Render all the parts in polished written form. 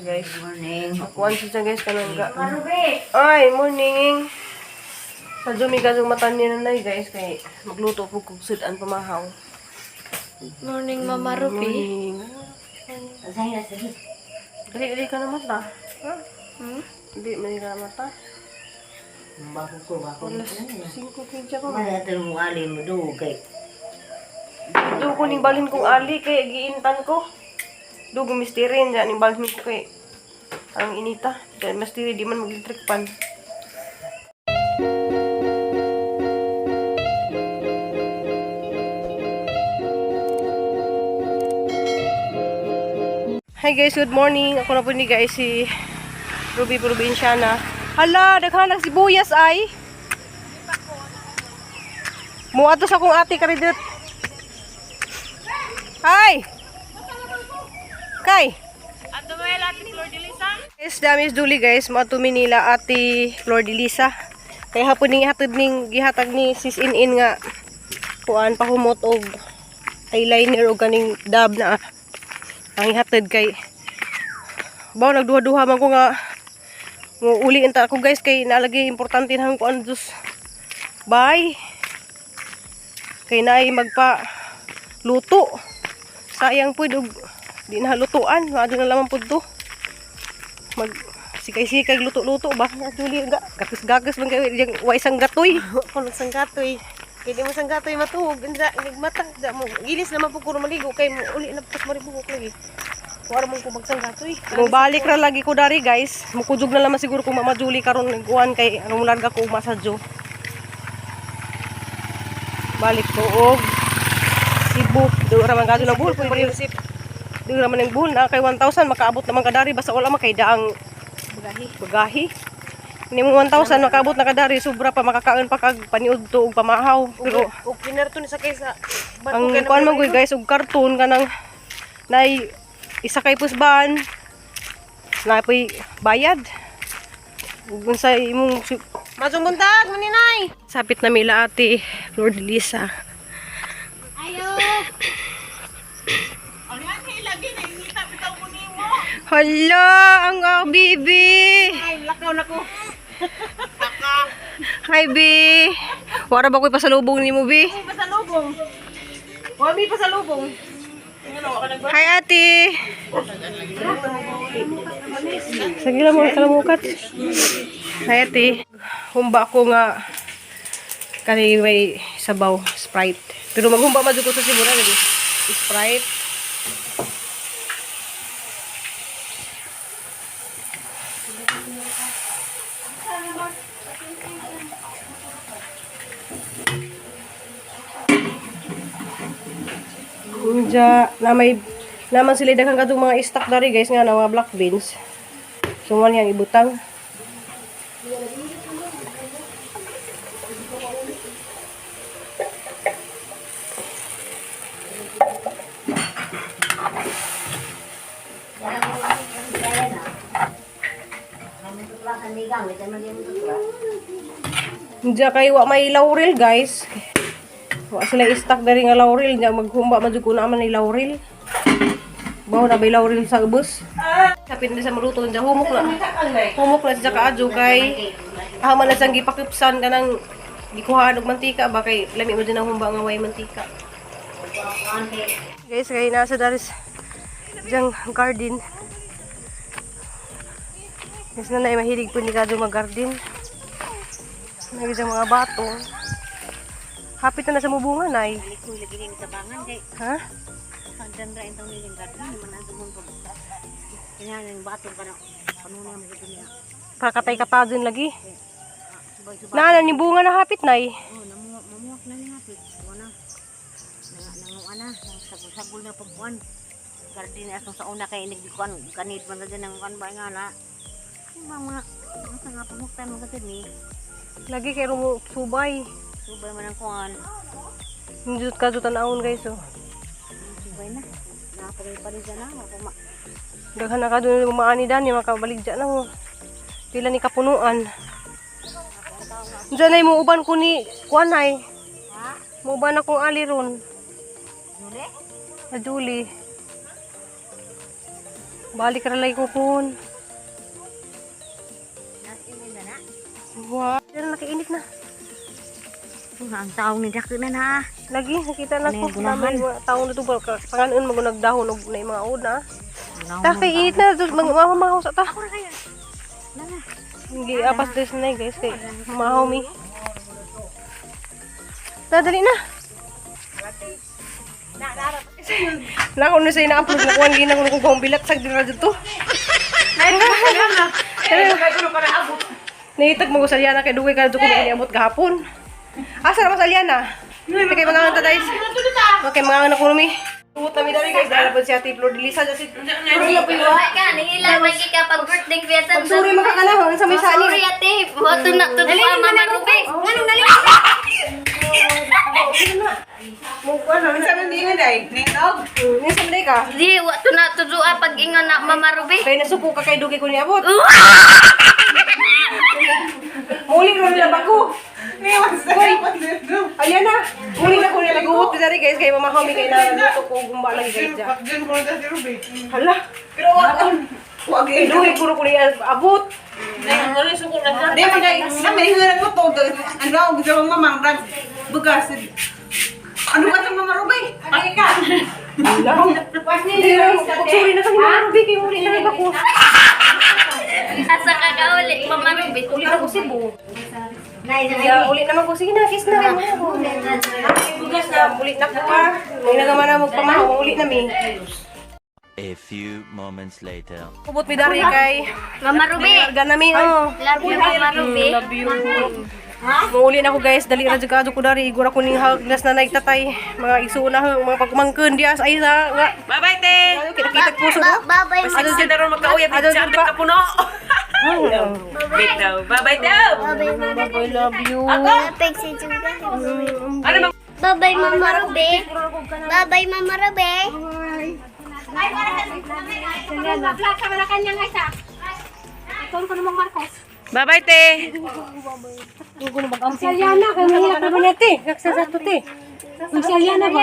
Guys, Morning. kuan siya guys kanang ga. Ay, morning. Sa dumigas ang mata ni nanay guys kay magluto po kog sudan pamahaw. Morning, Mama Ruby. Morning. Asay na sige. Dili ka na mata. Ha? Hmm? Hindi man ka na mata. Bako. Alas 5:30 ko. Malater mo ali mo dugay. Do ko ning balhin kong ali kay giintan ko. Do gumistirin ya ning balhin ko kay ang inita. Kay mistiri di man mag-electric pan. Hi guys, good morning. Ako na po ni guys si Ruby Provinciana. Hala, daghan si Buyas ay. Muadto sa akong ate karidot. Hi. Kay. Ato may lati ni Lord Elisa? Guys, dami is duli guys. Muadto mi nila ate Lord Elisa. Kay hapon ning hatod ning gihatag ni sis in nga kuan pahumot og eyeliner og kaning dab na ang ihatid kay bawo nagduha-duha man ko nga uli ta ako guys kay nalagi importante nang kuan dus bye kay naay magpa luto sayang pud og di na lutuan maado na lamang pud to mag sikay-sikay luto-luto ba actually gagas man kay way sang gatoy kon sang gatoy kay di mo sang gatoy matuog indra nigmata da mo gilis naman pud ko maligo kay mo uli na pas maribugok lagi wala mo ko magsangkatoy. Mo balik ra lagi ko dari guys. Mukujog na lamang siguro kung Mama Julie karon niguan kay anong larga ko masadyo. Balik ko og Cebu. Do ra man gado na buhol pwede receipt. Do ra man ning buhol na kay 1,000 makaabot naman kadari basta wala man kay daang bagahi. Ni mo 1,000 makaabot na kadari sobra pa makakaon pa kag paniud to og pamahaw. Pero og kinerto ni sa kaysa ang kuan man guys og karton kanang nay isa kay pusban na po'y bayad kung sa imong masumbundag maninay sapit na mila ate Lord Lisa Ayo! Ang yan ilagi na inita bitaw ko nimo. hala ang bibi Ay, lakaw na ko. hi bi wala ba ko'y pasalubong ni mo bi Ay, pasalubong. Wami pasalubong. hi ate sige lang mga kalamukat hi ate humba ko nga kani may sabaw Sprite pero maghumba madyo ko sa simula lagi Sprite Unja na may naman sila daghang kadtong mga stock dari guys nga na mga black beans. So man yang ibutang. Unja kay wa may laurel guys. Wa sila stock dari nga laurel nya maghumba man jud ko na man ni laurel. Bawo na bay laurel sa ubos. Kapin na sa maluto nya humok na. Humok na sa kaadyo kay man na sang gipakipsan kanang gikuhaan og mantika ba kay lami mo din ang humba nga way mantika. Guys, kay nasa daris jang garden. Guys na mahilig po ni kadyo mag-garden. May mga bato. Hapit na sa mubunga, nay. Ko lagi rin sa bangan kay. Ha? Hanggang ra intong niling garden naman ang dugon ko. Kinahalang bato ka na. Panuna mo gito niya. Para katay ka pa dun lagi. Nana, ni bunga na hapit, nay. Oh, mamuwak na ni hapit. Wala. Nanguan na. Sagol-sagol na pagkuan. Garden atong sa una kay nagdikuan kanid man dyan ang kuan ba nga na. Yung mga nga pamuktan mo kasi ni. Lagi kay rumo subay. Subay man ang kuan. Hindi ka dutan aon guys, oh. Subay na. Napagay pa rin dyan na. Daghan na ka dun umaani dan, yung makabaligya na mo. Pila ni kapunuan. Diyan ay mo uban ko ni kuan ay. Ha? Mo uban akong ali ron. Juli? Aduli. Balik ka rin ko pun. Nasinit na na. Wow. Yan, nakiinit na. Ang taong ni Dako na na. Lagi, nakita na ko. Ano yung gunahan? Mga taong dito ba? Panganon mo nagdahon og na yung mga una. Kay init na. Mga sa ta. Ako na kaya. Lala. Hindi apas des na guys. Kay mahaw mi. Dali na. Lang ano sa ina-upload na kuhan ginang kung kung bilat sag dira dito. Nahitag mo sa Liana kay duwe ka dito ko niabot gahapon. Asa na sa Liana? Kay mga nganta guys. Okay, mga anak ko mi. Tuot na mi dali guys, dala po si Ate Flordilisa kasi. Ka, nangila lagi ka pag birthday fiesta. Pagsuri makakanahon sa may sani. Sorry ate, boto na to sa mama Ruby. Anong nali? Mo ko na Sa nang dingan day? Nindog? ni sanday ka. Di, wato na to pag ingon na mama Ruby. Kay nasuko ka kay dugi ko niabot. Muli ron nila bago. Ayan na. Muli na ko nila guhot dari guys kay mamahaw mi kay na luto ko gumba lagi guys. Diyan mo na si Ruby. Hala. Pero wag eh dugi puro ko niya abot. Di man day, na may hiran mo to. Ano ang gusto mo mamang rag bugas. Ano ba itong Mama Ruby? Ay ka. Sorry na kami na Ruby kay muli na iba ko. Asa ka kauli, mama Ruby. Uli na ko si Bu. Ya, uli naman ko sige na kiss na rin mo. Bugas na uli na ko ha. May nagaman na magpamahaw uli na mi. A few moments later. Kubot mi dari kay Mama Ruby. Larga na mi oh. Love you, mama Ruby. Love you. Mauli na ko guys, dali ra jud ko dari igura ko ning hagnas na nagtatay. Mga igsuuna mga pagmangkeun dias ay sa nga. Bye-bye, te. Ano kita puso do? Bye-bye, Ano mama. jud daron magkauyab Adon jud ka puno. pa. Wait daw. Bye-bye daw. I love you. Bye-bye, si Juga. Ano bang Bye-bye, mama Ruby. Bye-bye, mama Ruby. Bye-bye, te. Ang Saliana kay mahirap naman ate. Kaksasato te. Ang Saliana ba?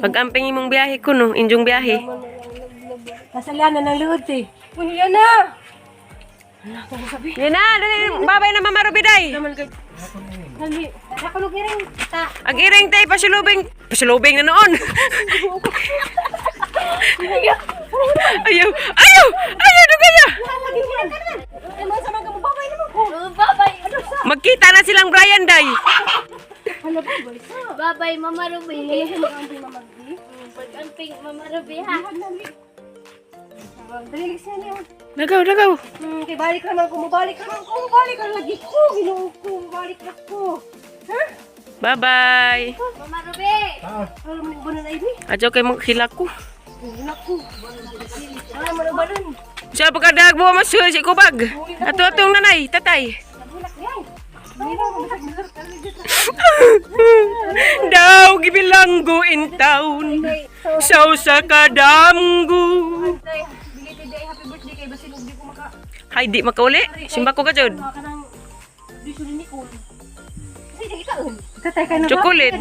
Pag-amping imong biyahe ko, no? Injong biyahe. Kasaliana ng luhod te. Saliana. Yan na, dali. Bye-bye na, Mama Ruby, day. Dali. Nakulog iring. Ang iring, te. Pasulubing. Pasulubing na noon. Ayaw. Ayaw. Ayaw, dugaya. Bye-bye. Magkita na silang Brian, day. Bye-bye, mama Ruby. Pag-amping, mama Ruby, ha? Dali siya niya. Nagaw, nagaw. Kay balik naman ko. Mabalik naman ko. Mabalik ka lagi ko. Ginoo ko. Mabalik na ko. Ha? Bye-bye. Mama Ruby. Alam mo ba na Ivy? Adyo kay mong hilak ko. Unak ko. Alam mo na ba nun? Siya pagkadag mo masuha si kubag. Ato atong nanay, tatay. Daw gibilanggo in town. Saw sa kadamgo. Belated day. Happy birthday kay Basin. Hindi ko maka... Hay di makauli. Simba ko ka jud. Maka ng... Diso ni Nicole. Kasi di ikaon. Katay ka na ba? Chocolate.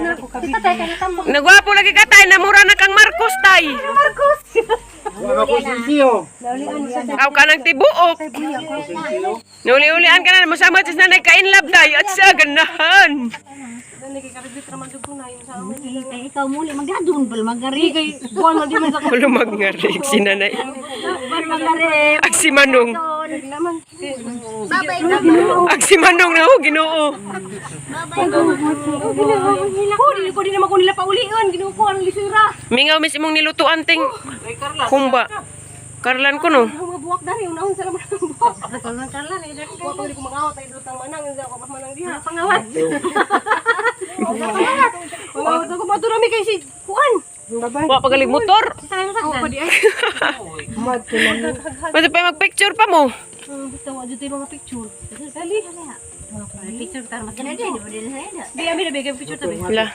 Katay ka na tambang. Nagwapo lagi ka tay, namura na kang Marcos tay. Marcos! Aw ka ng tibuok. Nauli-ulian ka na, masama sa nanay ka-inlove tay at sa ganahan. Nagkikaribit naman dito na yung sa amin. Ikaw muli, magdadun bal magari. Buwan man di man sa Wala magngarik si nanay. Magari. Ang si Manong. naman. Bye-bye, mama. Ang si Manong na ho, ginoo. Bye-bye, mama. Dili ko din naman ko nila paulian. Ginukuha ang lisura. Mingaw mis imong nilutuan ting humba. Karlan ko no. Ang mga buwak dari. Unahon sa laman ng buwak. Buwak ko hindi ko mag-awat. Ay doon ang manang. Hindi ako manang diha. Pangawat. Pangawat ako. Maturami kay si Kuan. Wa pagalig motor. Oo pa di ay. Pwede pa magpicture pa mo. Basta wa dito yung mga picture. Dali. Picture tar mas ganda din din na. Di ami na bigay picture tabi. Wala.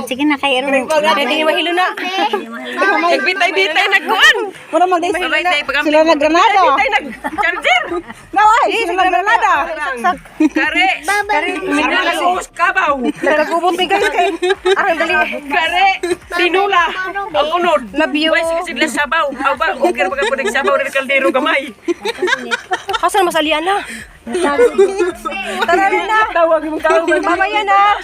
Sige na kay Aaron. Hindi mahilo na. Nagbitay-bitay nagkuan. Para magday sila nag-granada. Bitay nag-charger. Naway, sila nag-granada. Kare. Kare. Kabaw. Nagkagubot mi guys kay. Arang dali. Kare. Tinula. Ang unod. Love you. Sigla sabaw. Aba, okay ra pag sabaw ng kaldero gamay. Kasan masalian na. Tara na. Tawag mo tawag. Mamaya na.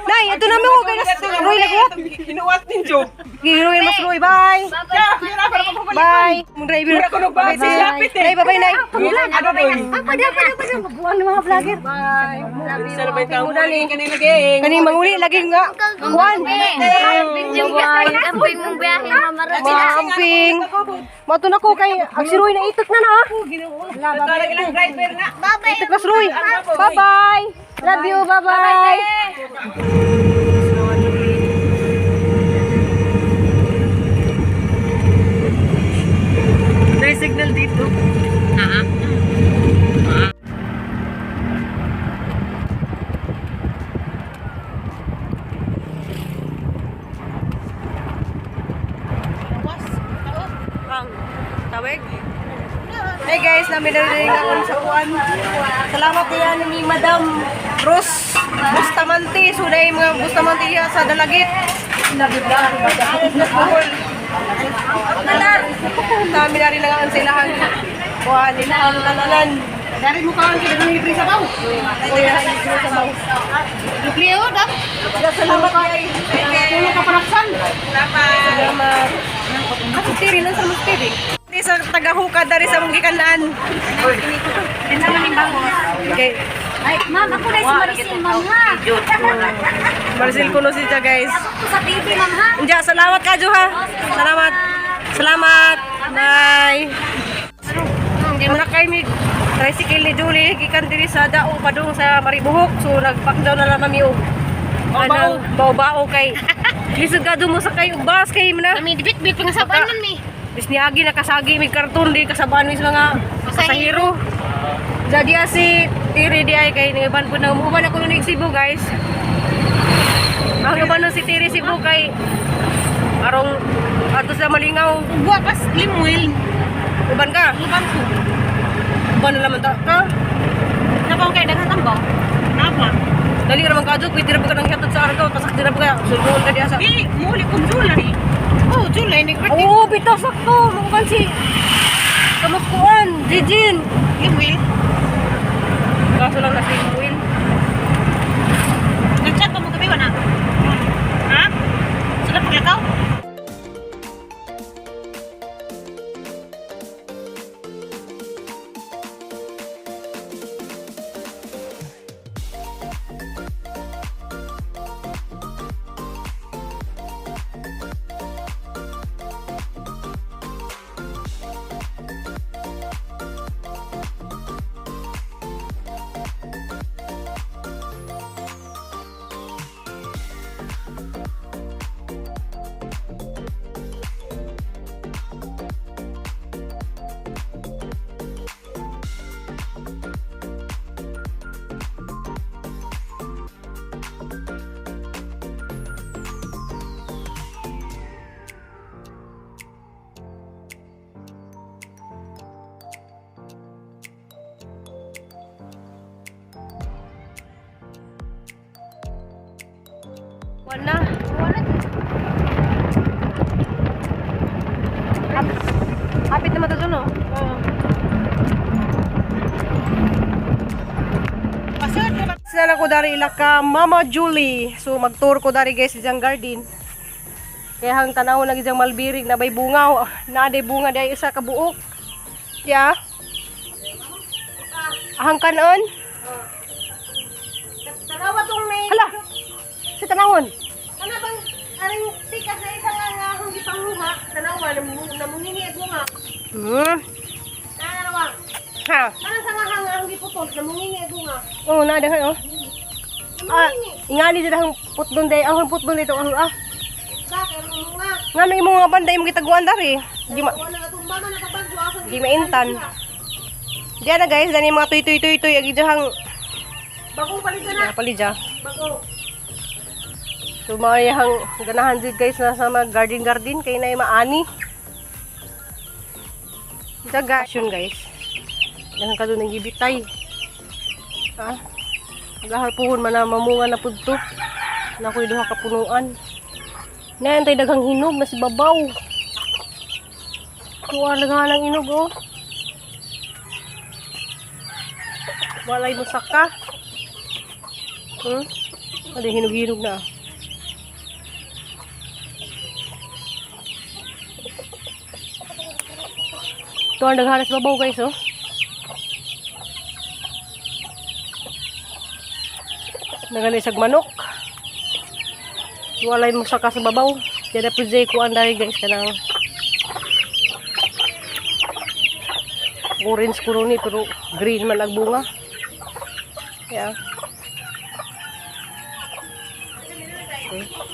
Nay, ito na mo kay Roy lagot. Hinuwat ninyo. Giroy mas Roy, bye. Bye. Mong driver. Bye. Nay, bye nay. Ano doon? Mabuang ng mga vlogger. Bye. Sana ba tao mo kanina geng? Kaning manguli lagi nga. Kuan. Amping mong biyahe Mama Robi. Maamping. Mato na ko kay ang si Roy na itok na na. Talaga lang driver na. Itok na si Roy. Bye-bye. Love you. Bye-bye. May signal dito. Tawag. Hey guys, namin na rin ako sa kuan. Salamat yan ni Madam Bustamante. Sunay mga Bustamante yan sa Dalagit. Namin na rin ang silahan. Kuan, nilahan lalalan. Dari mo kawan kita ng libre sabaw. Kuya, libre sa baw. Libre o dap. Salamat kay. Tulong ka paraksan. Salamat. Ako tiri lang sa mga tiri. Di sa tagahukad dari sa mong gikanaan. Okay. Ay, ma'am, ako na si Maricel, ma'am, ha? Maricel kuno siya guys. Ako sa TV, ma'am, ha? Diya, salamat ka Jo ha. Salamat. Salamat. Bye. Hindi mo na kayo may tricycle ni Julie. Gikan diri sa daong padung sa Maribuhok. So nag-pack down na lang kami og anang bao-bao kay. Lisod ka mo sa kayo bus kay mo na. Kami dibit-bit pangasaban man, mi. Bis niagi nakasagi may karton di kasabaan mis mga pasahero. Jadi si Tiri di ay kay niban po na umuban ako ng Cebu guys. Ang uban si Tiri Cebu kay arong ato sa Malingaw. Buwa pas limuil. Uban ka? Iban ko. Uban na naman ta ka? Nabaw kay daghang tambaw. Napa? Dali ra man kadto pwede ra ka nang hiatod sa argaw tasak dira pa ka sulod ka diha sa. Dili, muli kong jewelry. Oh, jewelry ni Oh, bitaw sakto. Mukan si Kamuskuan, Jijin. limuil. Kaso lang nasa Will. Nag-chat pa mo gabi wala. Ha? Sila paglakaw? Wala. Hapit naman ito no? Oo. Sana ko dari ilaka Mama Julie. So mag-tour ko dari guys sa garden. Kaya hang tanaw lagi diyang malbirig na may bunga. Na day bunga day isa ka buok. Ya. Hang kanon. Tanawa tong may... Hala. Sa tanawon. Ano bang... Aring tikas na isang nga hindi panguha. Tanawa, namungingi at bunga. Tanawa. Ha. Parang sa nga hang hindi putol, namungingi at bunga. Oh, nada ka oh. Ingali dito ang putdon day. Ang putdon dito ang Sa kaya mga... Nga may mga banday mo gitaguan dari. Di ma Wala na tumba man nakabagyo ako. di maintan. Diyan na guys, dani mga tuy-tuy-tuy-tuy agi jahang Bagong palito na. palidya. Bago. So mga yang ganahan jud guys na sa mga garden kay na maani. Daga yun guys. Dahan ka doon ng gibitay. Ha? Nagaharpuhon man na mamunga na pud to. Na ko'y duha ka punuan. Naantay daghang hinog na si babaw. Tuwa lang ng inog oh. Walay mo saka. Ada hinog-hinog na. Ito ang naghalas babaw guys oh. Nagalisag manok. Walay mo saka sa babaw. Kaya po jay ko anday guys kanang orange kuno ni pero green man ang bunga. Yeah. Okay.